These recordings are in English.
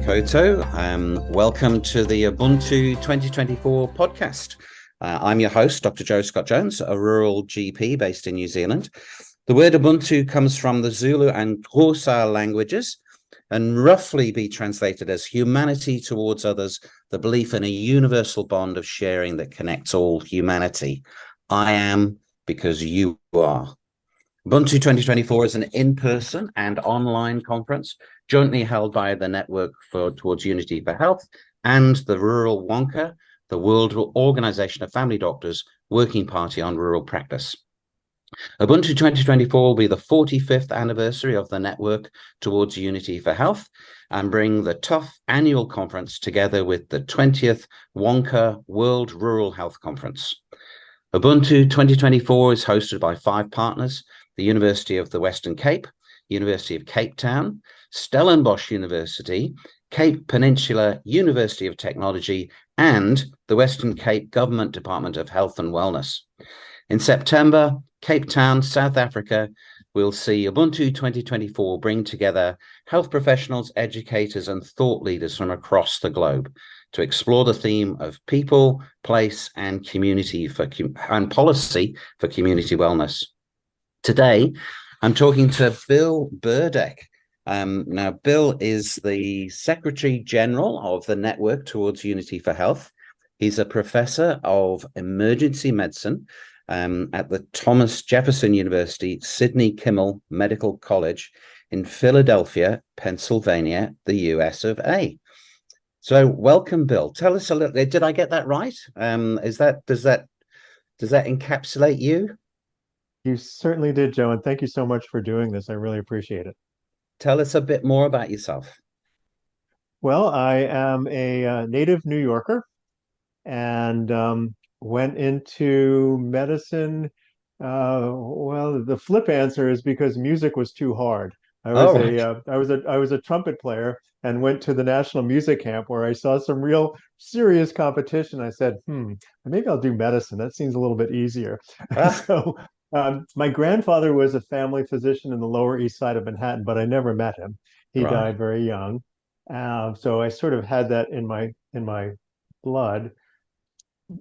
Koto. Welcome to the Ubuntu 2024 podcast. I'm your host, Dr. Joe Scott Jones, a rural GP based in New Zealand. The word Ubuntu comes from the Zulu and Xhosa languages and roughly be translated as humanity towards others, the belief in a universal bond of sharing that connects all humanity. I am because you are. Ubuntu 2024 is an in-person and online conference jointly held by the Network Towards Unity for Health and the Rural WONCA, the World Organization of Family Doctors Working Party on Rural Practice. Ubuntu 2024 will be the 45th anniversary of the Network Towards Unity for Health and bring the TUFH annual conference together with the 20th WONCA World Rural Health Conference. Ubuntu 2024 is hosted by 5 partners: the University of the Western Cape, University of Cape Town, Stellenbosch University, Cape Peninsula University of Technology, and the Western Cape Government Department of Health and Wellness. In September, Cape Town, South Africa, will see Ubuntu 2024 bring together health professionals, educators, and thought leaders from across the globe to explore the theme of people, place, and community and policy for community wellness. Today, I'm talking to Bill Burdick. Now, Bill is the Secretary General of the Network Towards Unity for Health. He's a professor of emergency medicine at the Thomas Jefferson University Sidney Kimmel Medical College in Philadelphia, Pennsylvania, the US of A. So, welcome, Bill. Tell us a little. Did I get that right? Does that encapsulate you? You certainly did, Joe, and thank you so much for doing this. I really appreciate it. Tell us a bit more about yourself. Well, I am a native New Yorker and went into medicine. Well, the flip answer is because music was too hard. Oh, right. I was a trumpet player and went to the National Music Camp where I saw some real serious competition. I said, maybe I'll do medicine. That seems a little bit easier. Ah, So my grandfather was a family physician in the Lower East Side of Manhattan, but I never met him. He right. died very young. So I sort of had that in my blood.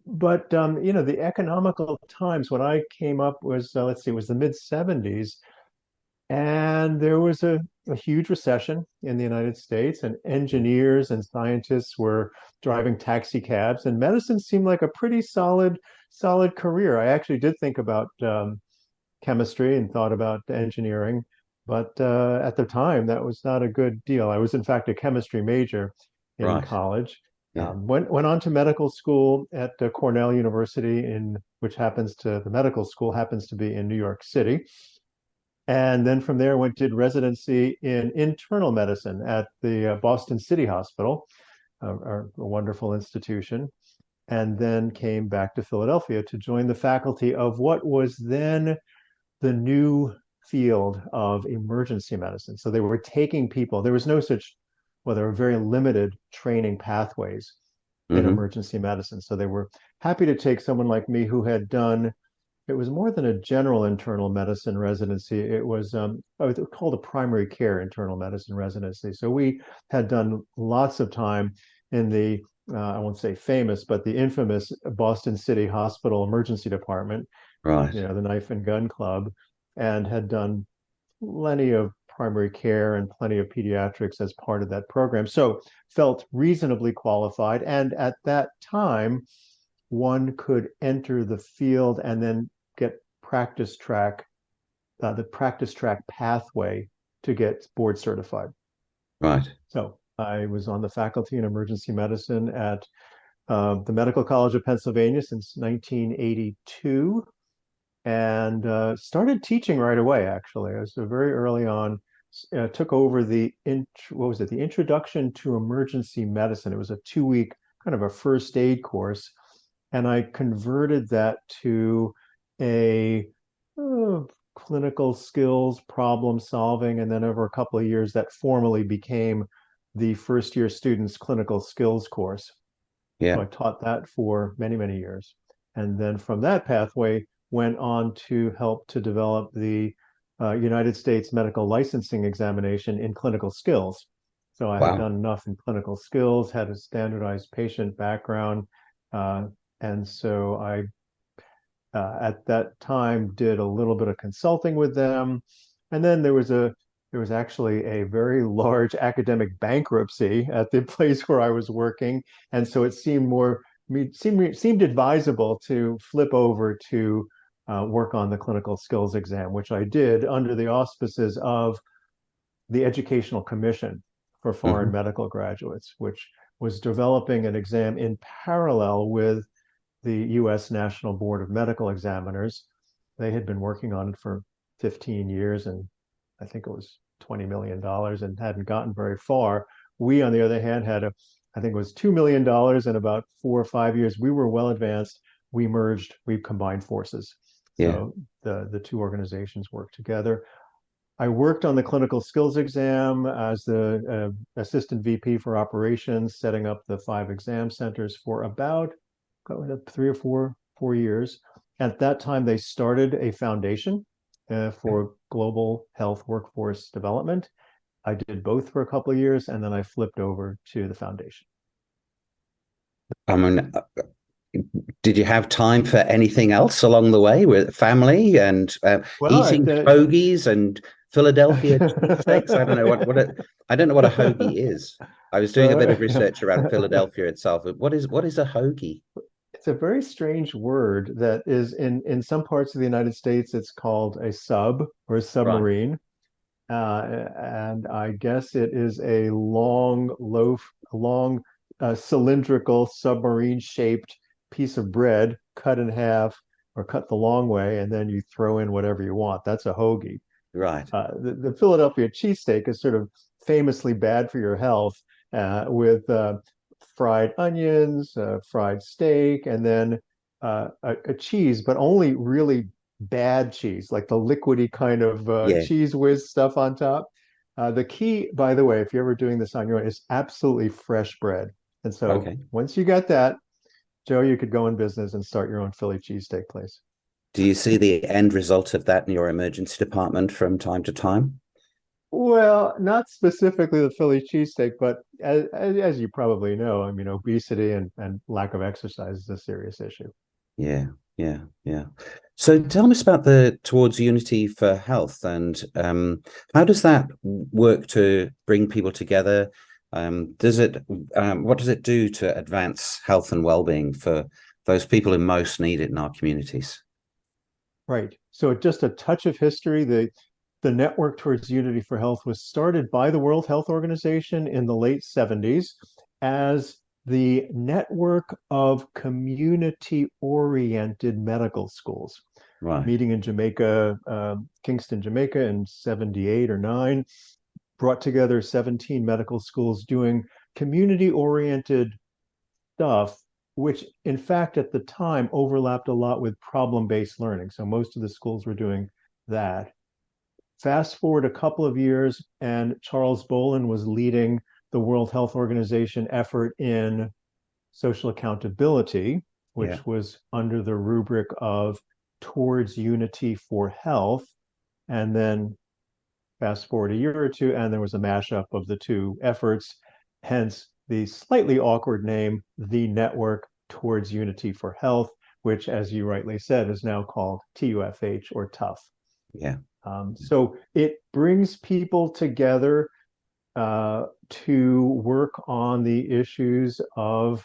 But the economical times when I came up was let's see, it was the mid 70s, and there was a huge recession in the United States, and engineers and scientists were driving taxi cabs, and medicine seemed like a pretty solid career. I actually did think about chemistry and thought about engineering, but at the time that was not a good deal. I was in fact a chemistry major in Right. college. Yeah. Went on to medical school at Cornell University, the medical school happens to be in New York City. And then from there did residency in internal medicine at the Boston City Hospital, a wonderful institution, and then came back to Philadelphia to join the faculty of what was then the new field of emergency medicine. So they were taking people, there was no such, well, there were very limited training pathways in Mm-hmm. emergency medicine. So they were happy to take someone like me who had done, it was more than a general internal medicine residency. It was called a primary care internal medicine residency. So we had done lots of time in the, I won't say famous, but the infamous Boston City Hospital emergency department, Right. the Knife and Gun Club, and had done plenty of primary care and plenty of pediatrics as part of that program. So felt reasonably qualified. And at that time, one could enter the field and then get the practice track pathway to get board certified. Right. So I was on the faculty in emergency medicine at the Medical College of Pennsylvania since 1982 and started teaching right away, actually. I was very early on, took over the Introduction to Emergency Medicine. It was a 2-week kind of a first aid course. And I converted that to a clinical skills problem solving. And then over a couple of years, that formally became the first year students clinical skills course. So Yeah. I taught that for many, many years. And then from that pathway, went on to help to develop the United States medical licensing examination in clinical skills. So I had Wow. done enough in clinical skills, had a standardized patient background. And so I, at that time, did a little bit of consulting with them. And then there was actually a very large academic bankruptcy at the place where I was working. And so it seemed advisable to flip over to work on the clinical skills exam, which I did under the auspices of the Educational Commission for Foreign Hmm. Medical Graduates, which was developing an exam in parallel with the US National Board of Medical Examiners. They had been working on it for 15 years and I think it was $20 million and hadn't gotten very far. We, on the other hand, I think it was $2 million in about 4 or 5 years. We were well advanced. We merged, we combined forces. Yeah. So the two organizations worked together. I worked on the clinical skills exam as the assistant VP for operations, setting up the 5 exam centers for about 3 or 4 years. At that time, they started a foundation for global health workforce development. I did both for a couple of years, and then I flipped over to the foundation. I mean, did you have time for anything else along the way with family and Well, eating hoagies and Philadelphia cheesesteaks? I don't know I don't know what a hoagie is. I was doing a bit of research around Philadelphia itself. What is a hoagie? it's a very strange word that is in some parts of the United States, it's called a sub or a Right. submarine. And I guess it is a long cylindrical submarine shaped piece of bread cut in half or cut the long way, and then you throw in whatever you want. That's a hoagie. Right. The Philadelphia cheesesteak is sort of famously bad for your health with fried onions, fried steak, and then a cheese, but only really bad cheese, like the liquidy kind of Yeah. cheese whiz stuff on top. The key, by the way, if you're ever doing this on your own, is absolutely fresh bread. And so Okay. once you get that, Joe, you could go in business and start your own Philly cheesesteak place. Do you see the end result of that in your emergency department from time to time? Well, not specifically the Philly cheesesteak, but as you probably know, I mean, obesity and lack of exercise is a serious issue. Yeah, yeah. So tell me about the Towards Unity for Health and how does that work to bring people together? What does it do to advance health and well-being for those people who most need it in our communities? Right. So just a touch of history, the Network Towards Unity for Health was started by the World Health Organization in the late 70s as the network of community-oriented medical schools. Right. Meeting in Jamaica, Kingston, Jamaica in 78 or 9, brought together 17 medical schools doing community-oriented stuff, which in fact at the time overlapped a lot with problem-based learning. So most of the schools were doing that. Fast forward a couple of years, and Charles Bolin was leading the World Health Organization effort in social accountability, Yeah. which was under the rubric of Towards Unity for Health. And then fast forward a year or two, and there was a mashup of the two efforts, hence the slightly awkward name, the Network Towards Unity for Health, which, as you rightly said, is now called TUFH or TUF. Yeah. So it brings people together to work on the issues of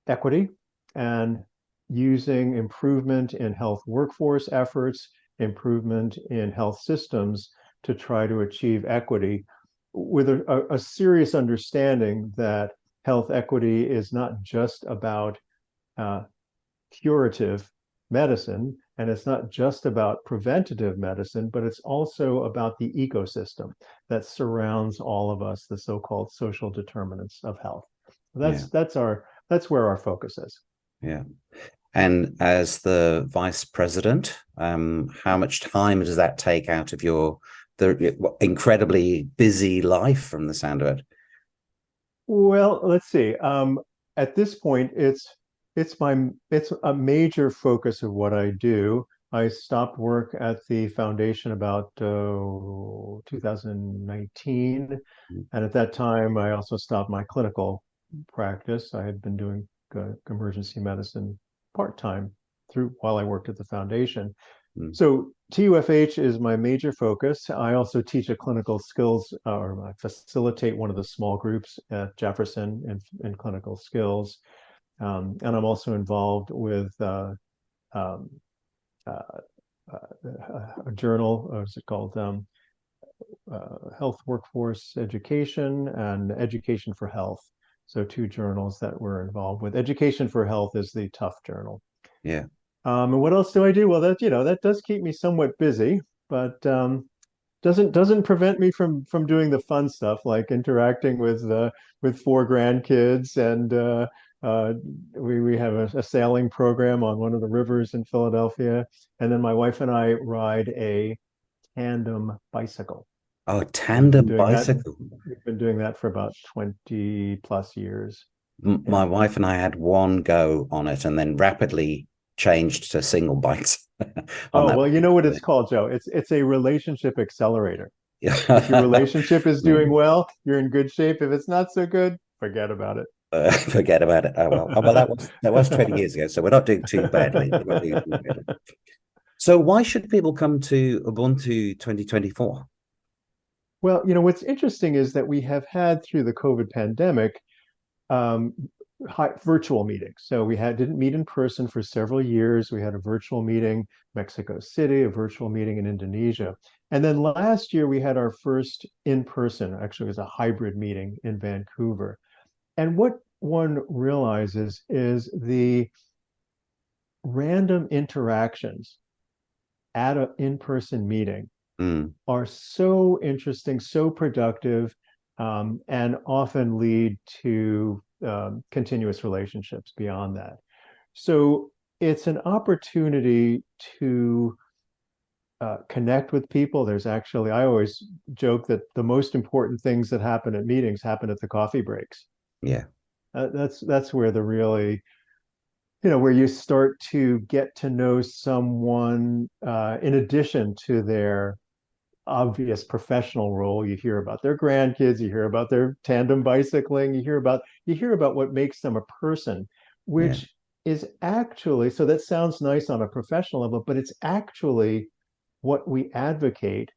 equity and using improvement in health workforce efforts, improvement in health systems to try to achieve equity with a serious understanding that health equity is not just about curative medicine, and it's not just about preventative medicine, but it's also about the ecosystem that surrounds all of us, the so-called social determinants of health. Yeah. That's where our focus is. Yeah. And as the vice president, how much time does that take out of the incredibly busy life from the sound of it? Well, let's see. At this point, it's a major focus of what I do. I stopped work at the foundation about 2019. And at that time, I also stopped my clinical practice. I had been doing emergency medicine part-time while I worked at the foundation. So TUFH is my major focus. I also teach a clinical skills, or I facilitate one of the small groups at Jefferson in clinical skills. And I'm also involved with um, a journal, what's it called? Health Workforce Education and Education for Health. So two journals that we're involved with. Education for Health is the TUFH journal. Yeah. And what else do I do? Well, that does keep me somewhat busy, but doesn't prevent me from doing the fun stuff like interacting with 4 grandkids, and we have a sailing program on one of the rivers in Philadelphia, and then my wife and I ride a tandem bicycle. Oh, tandem We've bicycle. been doing that for about 20 plus years. My wife and I had one go on it and then rapidly changed to single bikes. Oh, well, you know what it's called, Joe? It's a relationship accelerator. If your relationship is doing well, you're in good shape. If it's not so good, forget about it. Forget about it. Oh well. Oh, well, that was 20 years ago, so we're not doing too badly. So why should people come to Ubuntu 2024? Well, what's interesting is that we have had through the COVID pandemic virtual meetings. So we didn't meet in person for several years. We had a virtual meeting, Mexico City, a virtual meeting in Indonesia. And then last year we had our first in-person, actually it was a hybrid meeting in Vancouver. And what one realizes is the random interactions at an in-person meeting are so interesting, so productive, and often lead to continuous relationships beyond that. So it's an opportunity to connect with people. I always joke that the most important things that happen at meetings happen at the coffee breaks. Yeah. That's where the really, where you start to get to know someone in addition to their obvious professional role. You hear about their grandkids, you hear about their tandem bicycling, you hear about what makes them a person, which is actually, so that sounds nice on a professional level, but it's actually what we advocate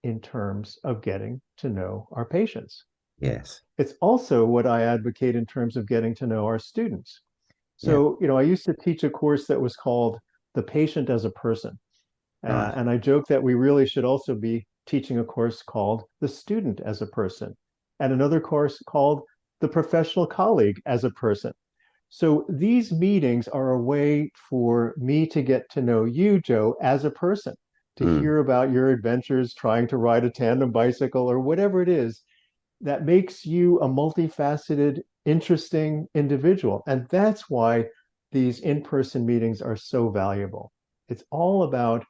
in terms of getting to know our patients. Yes. It's also what I advocate in terms of getting to know our students. So, I used to teach a course that was called The Patient as a Person. And I joke that we really should also be teaching a course called The Student as a Person, and another course called The Professional Colleague as a Person. So these meetings are a way for me to get to know you, Joe, as a person, to hear about your adventures trying to ride a tandem bicycle or whatever it is that makes you a multifaceted, interesting individual. And that's why these in-person meetings are so valuable. It's all about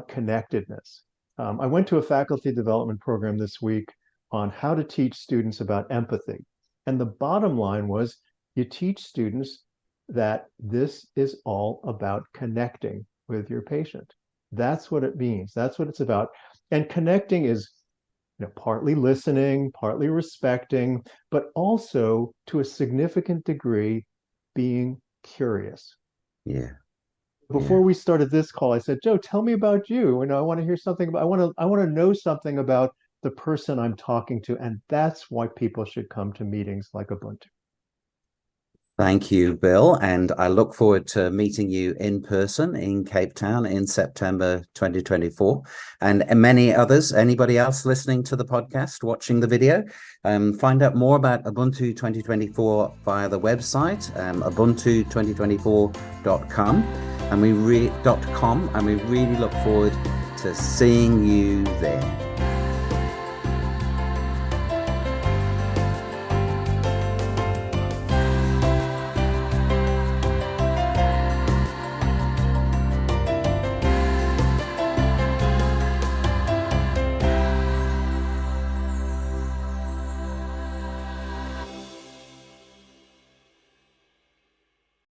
connectedness. I went to a faculty development program this week on how to teach students about empathy. And the bottom line was you teach students that this is all about connecting with your patient. That's what it means. That's what it's about. And connecting is partly listening, partly respecting, but also to a significant degree being curious. Yeah. Before we started this call, I said, Joe, tell me about you. I want to hear something about, I want to know something about the person I'm talking to. And that's why people should come to meetings like Ubuntu. Thank you, Bill. And I look forward to meeting you in person in Cape Town in September 2024. And many others, anybody else listening to the podcast, watching the video, find out more about Ubuntu 2024 via the website, ubuntu2024.com. And we really look forward to seeing you there.